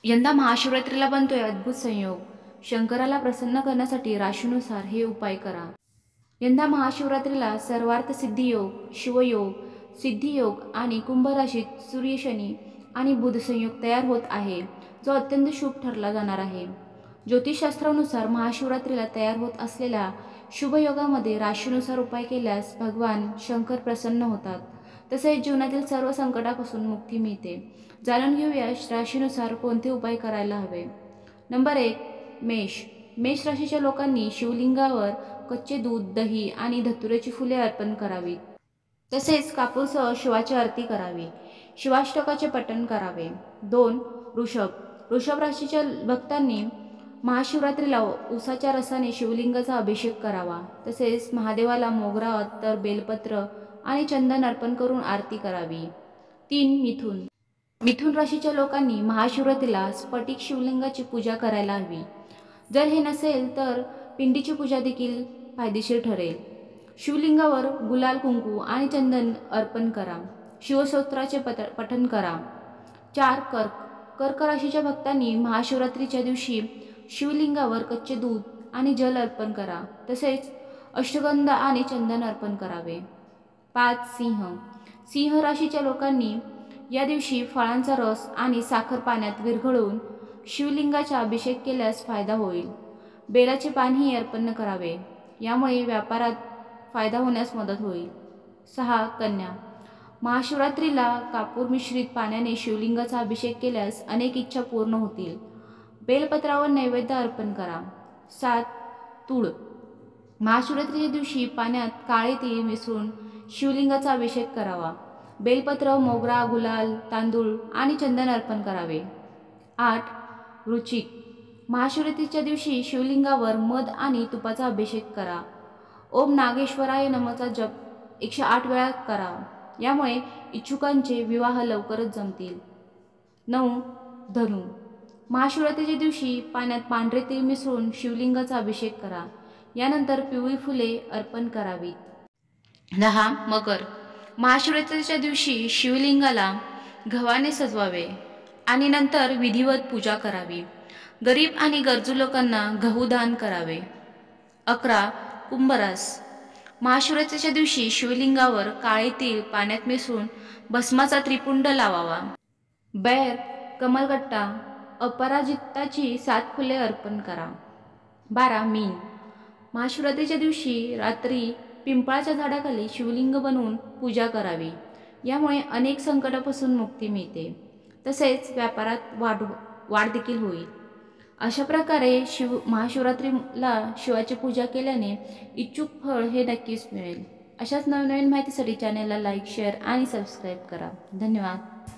यंदा महाशिवरात्रीला बनतोय अद्भुत संयोग. शंकराला प्रसन्न करण्यासाठी राशीनुसार हे उपाय करा. यंदा महाशिवरात्रीला सर्वार्थ सिद्धियोग, शिवयोग, सिद्धियोग आणि कुंभ राशीत सूर्य, शनी आणि बुध संयोग तयार होत आहे, जो अत्यंत शुभ ठरला जाणार आहे. ज्योतिषशास्त्रानुसार महाशिवरात्रीला तयार होत असलेल्या शुभयोगामध्ये राशीनुसार उपाय केल्यास भगवान शंकर प्रसन्न होतात. तसेच जीवनातील सर्व संकटापासून मुक्ती मिळते. जाणून घेऊया राशीनुसार कोणते उपाय करायला हवे. नंबर 1. मेष. मेष राशीच्या लोकांनी शिवलिंगावर कच्चे दूध, दही आणि धतुऱ्याची फुले अर्पण करावीत. तसेच कापूरसह शिवाची आरती करावी. शिवाष्टकाचे पठण करावे. 2. वृषभ. वृषभ राशीच्या भक्तांनी महाशिवरात्रीला उसाच्या रसाने शिवलिंगाचा अभिषेक करावा. तसेच महादेवाला मोगरा, अत्तर, बेलपत्र आणि चंदन अर्पण करून आरती करावी. 3. मिथुन. मिथुन राशीच्या लोकांनी महाशिवरात्रीला स्फटिक शिवलिंगाची पूजा करायला हवी. जर हे नसेल तर पिंडीची पूजा देखील फायदेशीर ठरेल. शिवलिंगावर गुलाल, कुंकू आणि चंदन अर्पण करा. शिवस्तोत्राचे पठण करा. 4. कर्क. कर्क राशीच्या भक्तांनी महाशिवरात्रीच्या दिवशी शिवलिंगावर कच्चे दूध आणि जल अर्पण करा. तसेच अष्टगंध आणि चंदन अर्पण करावे. 5. सिंह. सिंह राशीच्या लोकांनी या दिवशी फळांचा रस आणि साखर पाण्यात विरघळवून शिवलिंगाचा अभिषेक केल्यास फायदा होईल. बेलाचे पानही अर्पण करावे. यामुळे व्यापारात फायदा होण्यास मदत होईल. 6. कन्या. महाशिवरात्रीला कापूर मिश्रित पाण्याने शिवलिंगाचा अभिषेक केल्यास अनेक इच्छा पूर्ण होतील. बेलपत्रावर नैवेद्य अर्पण करा. 7. तूळ. महाशिवरात्रीच्या दिवशी पाण्यात काळे तीळ मिसळून शिवलिंगाचा अभिषेक करावा. बेलपत्र, मोगरा, गुलाल, तांदूळ आणि चंदन अर्पण करावे. 8. वृश्चिक. महाशिवरात्रीच्या दिवशी शिवलिंगावर मध आणि तुपाचा अभिषेक करा. ओम नागेश्वराय नमःचा जप 108 वेळा करा. यामुळे इच्छुकांचे विवाह लवकरच जमतील. 9. धनु. महाशिवरात्रीच्या दिवशी पाण्यात पांढरे तीळ मिसळून शिवलिंगाचा अभिषेक करा. यानंतर पिवळी फुले अर्पण करावीत. 10. मकर. महाशिवरात्रीच्या दिवशी शिवलिंगाला गव्हाने सजवावे आणि नंतर विधिवत पूजा करावी. गरीब आणि गरजू लोकांना गहू दान करावे. 11. कुंभरास. महाशिवरात्रीच्या दिवशी शिवलिंगावर काळे तीळ पाण्यात मिसळून भस्माचा त्रिपुंड लावावा. बैर, कमलगट्टा, अपराजिताची 7 फुले अर्पण करा. 12. मीन. महाशिवरात्रीच्या दिवशी रात्री पिंपळाच्या झाडाखाली शिवलिंग बनवून पूजा करावी. यामुळे अनेक संकटापासून मुक्ती मिळते. तसेच व्यापारात वाढ देखील होईल. अशा प्रकारे महाशिवरात्रीला शिवाची पूजा केल्याने इच्छुक फळ हे नक्कीच मिळेल. अशाच नवनवीन माहितीसाठी चॅनलला लाईक, शेअर आणि सबस्क्राईब करा. धन्यवाद.